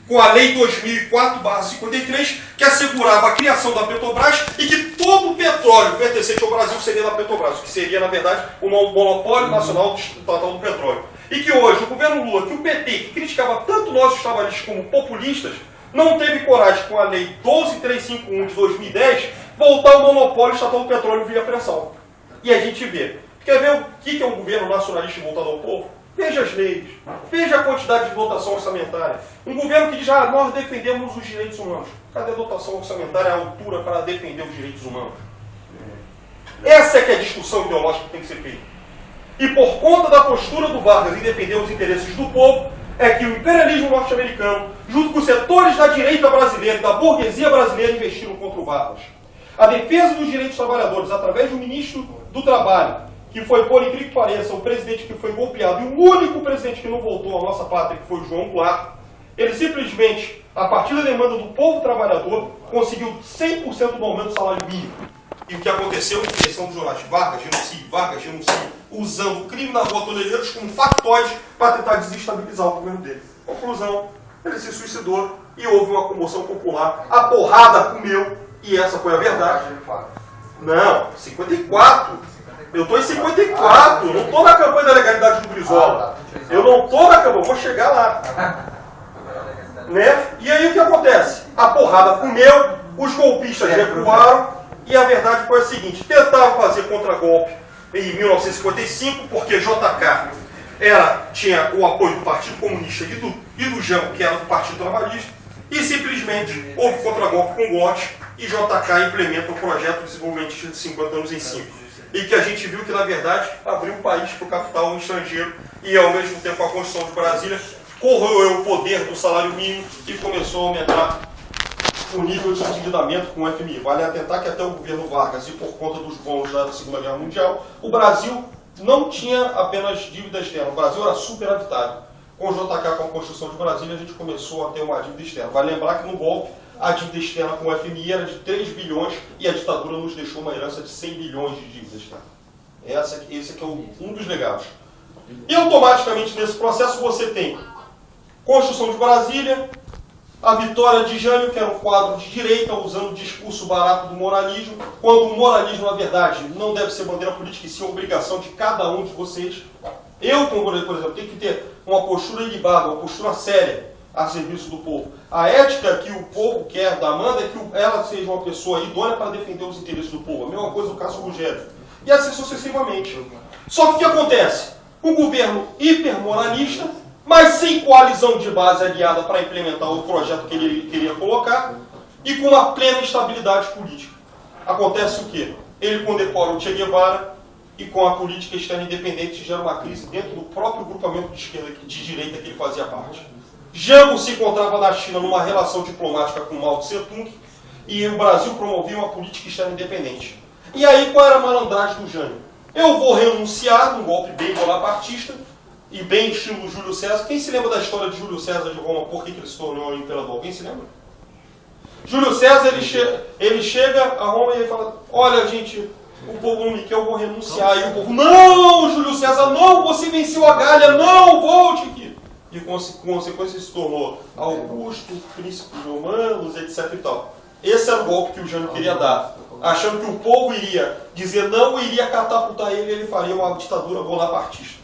Com a Lei 2004/53, que assegurava a criação da Petrobras e que todo o petróleo pertencente ao Brasil seria da Petrobras, que seria, na verdade, o monopólio nacional estatal do petróleo. E que hoje o governo Lula, que o PT, que criticava tanto nós, os trabalhistas, como populistas, não teve coragem, com a Lei 12351 de 2010, voltar ao monopólio estatal do petróleo via pressão. E a gente vê. Quer ver o que é um governo nacionalista voltado ao povo? Veja as leis, veja a quantidade de dotação orçamentária. Um governo que diz: nós defendemos os direitos humanos. Cadê a dotação orçamentária à altura para defender os direitos humanos? Essa é que é a discussão ideológica que tem que ser feita. E por conta da postura do Vargas em defender os interesses do povo, é que o imperialismo norte-americano, junto com os setores da direita brasileira e da burguesia brasileira, investiram contra o Vargas. A defesa dos direitos dos trabalhadores, através do ministro do Trabalho, que foi, por incrível que pareça, o presidente que foi golpeado, e o único presidente que não voltou à nossa pátria, que foi o João Goulart, ele simplesmente, a partir da demanda do povo trabalhador, conseguiu 100% do aumento do salário mínimo. E o que aconteceu em questão dos jornais: Vargas genocídio, usando o crime na Rua Toledeiros como factoide para tentar desestabilizar o governo dele. Conclusão, ele se suicidou e houve uma comoção popular, a porrada comeu, e essa foi a verdade. Não, 54. Eu estou em 54, não estou na campanha da legalidade do Brizola. Eu não estou na campanha, vou chegar lá. Né? E aí o que acontece? A porrada comeu, os golpistas recuaram, e a verdade foi a seguinte: tentaram fazer contragolpe em 1955, porque JK tinha o apoio do Partido Comunista e do Jão, que era do Partido Trabalhista, e simplesmente houve contragolpe com o GOT, e JK implementa o projeto de desenvolvimento de 50 anos em 5. E que a gente viu que, na verdade, abriu o país para o capital estrangeiro e, ao mesmo tempo, a Constituição de Brasília corroeu o poder do salário mínimo e começou a aumentar o nível de endividamento com o FMI. Vale atentar que até o governo Vargas, e por conta dos bons da Segunda Guerra Mundial, o Brasil não tinha apenas dívida externa, o Brasil era superavitário. Com o JK, com a Constituição de Brasília, a gente começou a ter uma dívida externa. Vale lembrar que no golpe, a dívida externa com o FMI era de 3 bilhões e a ditadura nos deixou uma herança de 100 bilhões de dívidas. Esse aqui é um dos legados. E automaticamente nesse processo você tem Construção de Brasília, a vitória de Jânio, que era um quadro de direita, usando o discurso barato do moralismo, quando o moralismo, na verdade, não deve ser bandeira política, e sim obrigação de cada um de vocês. Eu, como por exemplo, tenho que ter uma postura ilibada, uma postura séria a serviço do povo. A ética que o povo quer da Amanda é que ela seja uma pessoa idônea para defender os interesses do povo. A mesma coisa do caso Rogério. E assim sucessivamente. Só que o que acontece? Um governo hipermoralista, mas sem coalizão de base aliada para implementar o projeto que ele queria colocar, e com uma plena estabilidade política. Acontece o quê? Ele condecora o Che Guevara, e com a política externa independente gera uma crise dentro do próprio grupamento de esquerda, de direita que ele fazia parte. Jango se encontrava na China numa relação diplomática com Mao Tse-tung, e o Brasil promovia uma política externa independente. E aí qual era a malandragem do Jânio? Eu vou renunciar num golpe bem bonapartista, e bem estilo Júlio César. Quem se lembra da história de Júlio César de Roma? Por que ele se tornou imperador? Quem se lembra? Júlio César, ele chega a Roma e ele fala, olha gente, o povo não me quer, eu vou renunciar. E o povo, não, Júlio César, não, você venceu a Gália, não, volte aqui. E com consequência se tornou Augusto, príncipe romanos, etc e tal. Esse era o golpe que o Jânio queria dar, achando que o povo iria dizer não e iria catapultar ele e ele faria uma ditadura bonapartista.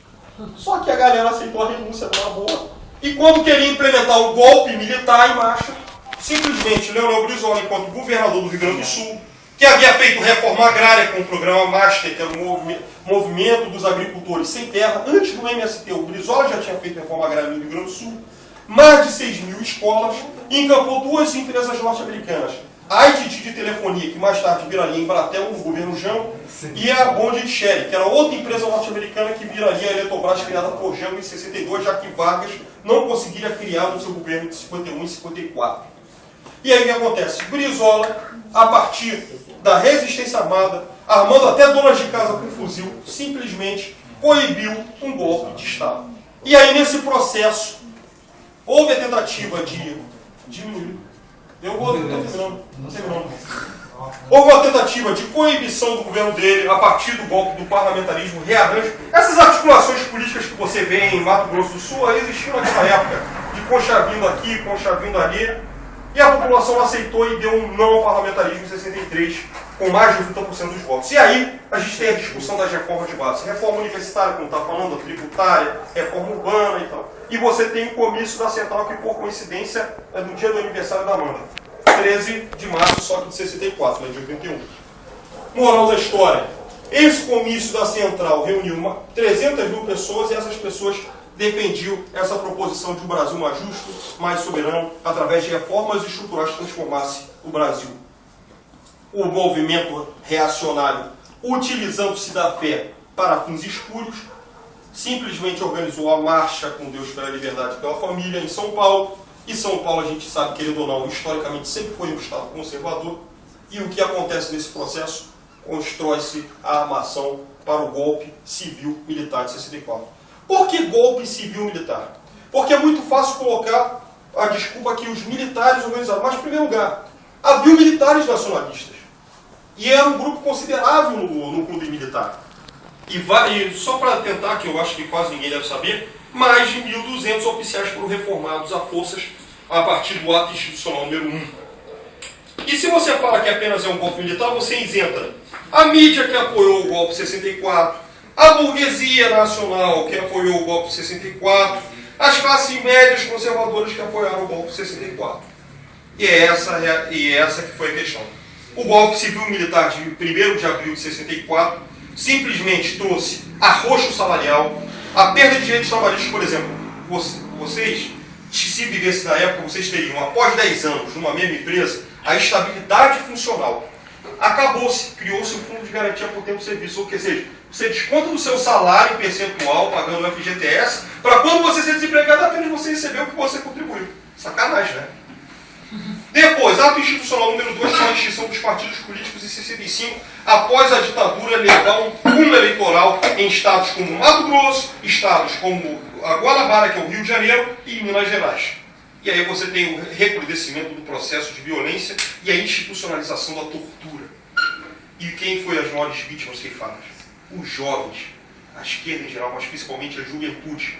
Só que a galera aceitou a renúncia numa boa. E quando queria implementar um golpe militar em marcha, simplesmente Leonel Brizola, enquanto governador do Rio Grande do Sul, que havia feito reforma agrária com o programa Master, que era o movimento dos agricultores sem terra, antes do MST, o Brizola já tinha feito reforma agrária no Rio Grande do Sul, mais de 6.000 escolas, e encampou 2 empresas norte-americanas, a ITT de telefonia, que mais tarde viraria Embratel no governo Jango, e a Bond Shell, que era outra empresa norte-americana que viraria a Eletrobras, criada por Jango em 62, já que Vargas não conseguiria criar no seu governo de 51 e 54. E aí o que acontece? Brizola, a partir da resistência armada, armando até donas de casa com fuzil, simplesmente coibiu um golpe de Estado. E aí nesse processo, houve a tentativa de diminuir. Houve uma tentativa de coibição do governo dele a partir do golpe do parlamentarismo, rearranjo. Essas articulações políticas que você vê em Mato Grosso do Sul existiam naquela época, de concha vindo aqui, concha vindo ali, e a população aceitou e deu um não ao parlamentarismo em 63, com mais de 30% dos votos. E aí a gente tem a discussão das reformas de base. Reforma universitária, como está falando, a tributária, reforma urbana e tal. E você tem o comício da Central, que por coincidência é no dia do aniversário da Amanda. 13 de março, só que de 64, né, de 81. Moral da história. Esse comício da Central reuniu 300 mil pessoas e essas pessoas defendiam essa proposição de um Brasil mais justo, mais soberano, através de reformas estruturais que transformasse o Brasil. O movimento reacionário, utilizando-se da fé para fins espúrios, simplesmente organizou a marcha com Deus pela liberdade e pela família em São Paulo. E São Paulo, a gente sabe, querido ou não, historicamente sempre foi um Estado conservador. E o que acontece nesse processo? Constrói-se a armação para o golpe civil-militar de 64. Por que golpe civil-militar? Porque é muito fácil colocar a desculpa que os militares organizaram. Mas, em primeiro lugar, havia militares nacionalistas. E era um grupo considerável no clube militar. E só para tentar, que eu acho que quase ninguém deve saber, mais de 1.200 oficiais foram reformados a forças a partir do ato institucional número 1. E se você fala que apenas é um golpe militar, você isenta a mídia que apoiou o golpe 64, a burguesia nacional que apoiou o golpe 64, as classes médias conservadoras que apoiaram o golpe 64. E é essa que foi a questão. O golpe civil-militar de 1º de abril de 64 simplesmente trouxe arroxo salarial, a perda de direitos trabalhistas. Por exemplo, vocês, se vivesse na época, vocês teriam, após 10 anos, numa mesma empresa, a estabilidade funcional. Acabou-se, criou-se o fundo de garantia por tempo de serviço, ou seja, você desconta do seu salário percentual, pagando o FGTS, para quando você ser desempregado, apenas você receber o que você contribuiu. Sacanagem, né? Depois, ato institucional número 2, com a extinção dos partidos políticos em 65, após a ditadura levar um fundo eleitoral em estados como Mato Grosso, estados como a Guanabara, que é o Rio de Janeiro, e Minas Gerais. E aí você tem o recrudescimento do processo de violência e a institucionalização da tortura. E quem foi as maiores vítimas que fala? Os jovens. a esquerda em geral, mas principalmente a juventude.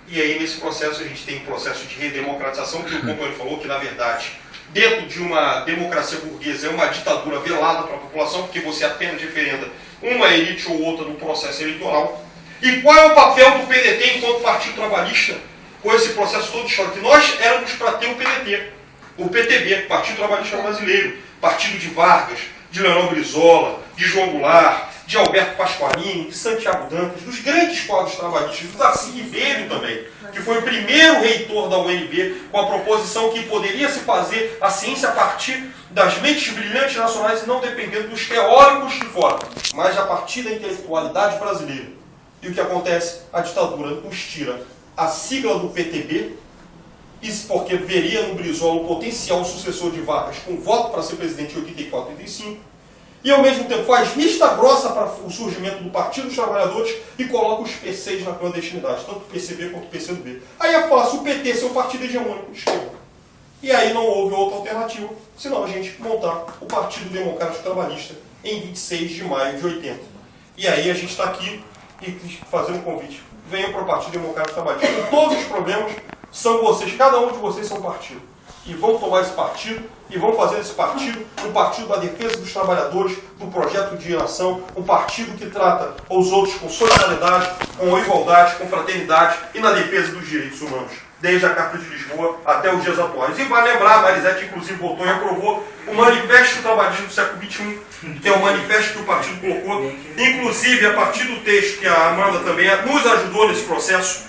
E aí, nesse processo, a gente tem um processo de redemocratização, que o companheiro falou que, na verdade, dentro de uma democracia burguesa, é uma ditadura velada para a população, porque você apenas referenda uma elite ou outra no processo eleitoral. E qual é o papel do PDT enquanto partido trabalhista com esse processo todo histórico? Que nós éramos para ter o PDT, o PTB, Partido Trabalhista Brasileiro, partido de Vargas, de Leonel Brizola, de João Goulart, de Alberto Pasqualini, de Santiago Dantas, dos grandes quadros trabalhistas, do Darcy Ribeiro também, que foi o primeiro reitor da UNB, com a proposição que poderia se fazer a ciência a partir das mentes brilhantes nacionais e não dependendo dos teóricos de fora, mas a partir da intelectualidade brasileira. E o que acontece? A ditadura nos tira a sigla do PTB, isso porque veria no Brizola o potencial sucessor de Vargas com voto para ser presidente em 84 e 85, e ao mesmo tempo faz vista grossa para o surgimento do Partido dos Trabalhadores e coloca os PCs na clandestinidade, tanto o PCB quanto o PCdoB. Aí é fácil o PT ser o partido hegemônico de esquerda. E aí não houve outra alternativa, senão a gente montar o Partido Democrático Trabalhista em 26 de maio de 80. E aí a gente está aqui e fazendo um convite. Venham para o Partido Democrático Trabalhista. Com todos os problemas, são vocês, cada um de vocês são um partido. E vão tomar esse partido e vão fazer desse partido um partido da defesa dos trabalhadores, do projeto de nação, um partido que trata os outros com solidariedade, com igualdade, com fraternidade e na defesa dos direitos humanos, desde a Carta de Lisboa até os dias atuais. E vai lembrar, a Marisete inclusive votou e aprovou o Manifesto Trabalhista do século XXI, que é o manifesto que o partido colocou, inclusive a partir do texto que a Amanda também nos ajudou nesse processo,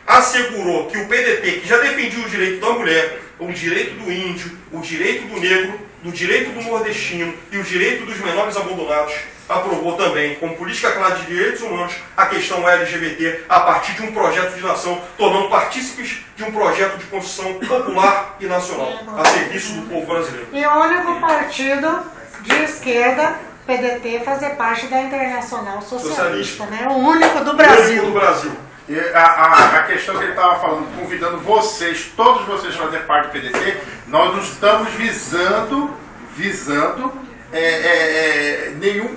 assegurou que o PDT, que já defendia o direito da mulher, o direito do índio, o direito do negro, o direito do nordestino e o direito dos menores abandonados, aprovou também, como política clara de direitos humanos, a questão LGBT a partir de um projeto de nação, tornando partícipes de um projeto de construção popular e nacional, a serviço do povo brasileiro. E o único partido de esquerda, PDT, fazer parte da Internacional Socialista, né? O único do Brasil. O único do Brasil. E a questão que ele estava falando, convidando vocês, todos vocês a fazer parte do PDT, nós não estamos visando nenhum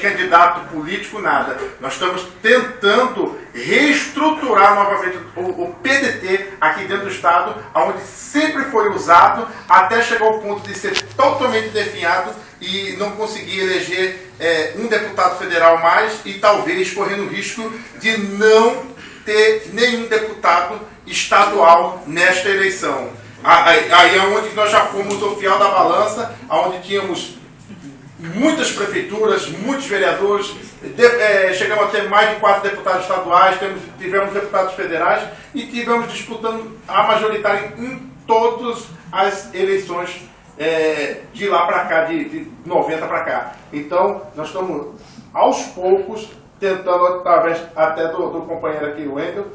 candidato político, nada. Nós estamos tentando reestruturar novamente o PDT aqui dentro do Estado, onde sempre foi usado, até chegar ao ponto de ser totalmente definhado e não conseguir eleger um deputado federal mais e talvez correndo o risco de não ter nenhum deputado estadual nesta eleição. Aí é onde nós já fomos o fiel da balança, onde tínhamos muitas prefeituras, muitos vereadores, chegamos a ter mais de 4 deputados estaduais, tivemos deputados federais e tivemos disputando a majoritária em todas as eleições de lá para cá, de 90 para cá. Então, nós estamos aos poucos tentando, através até do companheiro aqui, o Wendel,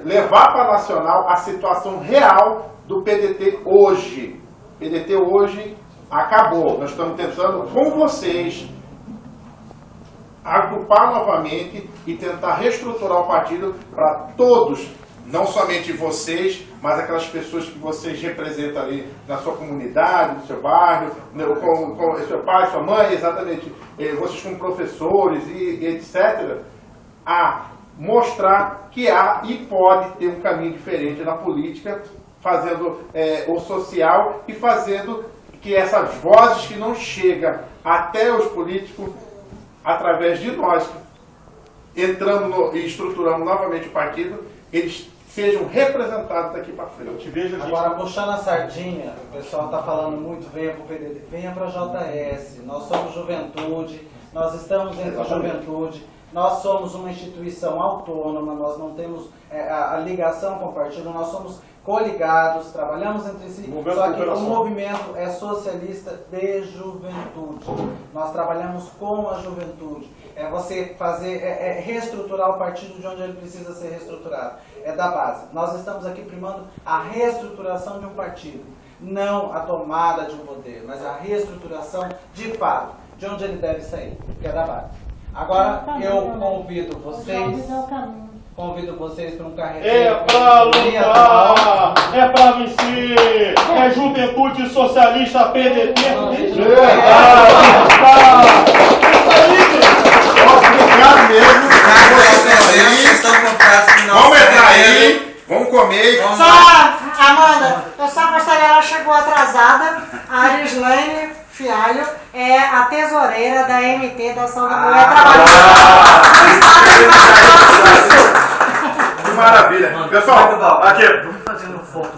levar para a Nacional a situação real do PDT hoje. PDT hoje acabou. Nós estamos tentando, com vocês, agrupar novamente e tentar reestruturar o partido para todos, não somente vocês, mas aquelas pessoas que vocês representam ali na sua comunidade, no seu bairro, com seu pai, sua mãe, exatamente, vocês como professores e etc., a mostrar que há e pode ter um caminho diferente na política, fazendo o social e fazendo que essas vozes que não chegam até os políticos, através de nós, entrando e estruturando novamente o partido, eles sejam representados daqui para frente. Agora, puxando a sardinha, o pessoal está falando muito, venha para o PDT, venha para a JS, nós somos juventude, nós estamos entre a juventude, nós somos uma instituição autônoma, nós não temos a ligação com o partido, nós somos coligados, trabalhamos entre si, só que o movimento é socialista de juventude. Nós trabalhamos com a juventude. É você fazer, reestruturar o partido de onde ele precisa ser reestruturado. É da base. Nós estamos aqui primando a reestruturação de um partido. Não a tomada de um poder, mas a reestruturação de fato, de onde ele deve sair, que é da base. Agora eu convido vocês para um carreteiro. É pra lutar, é pra vencer, é Juventude Socialista PDT. Obrigado mesmo. A Arislane Fialho é a tesoureira da MT da Ação da Mulher Trabalhadora. Que maravilha. Pessoal, aqui. Vamos fazendo foto.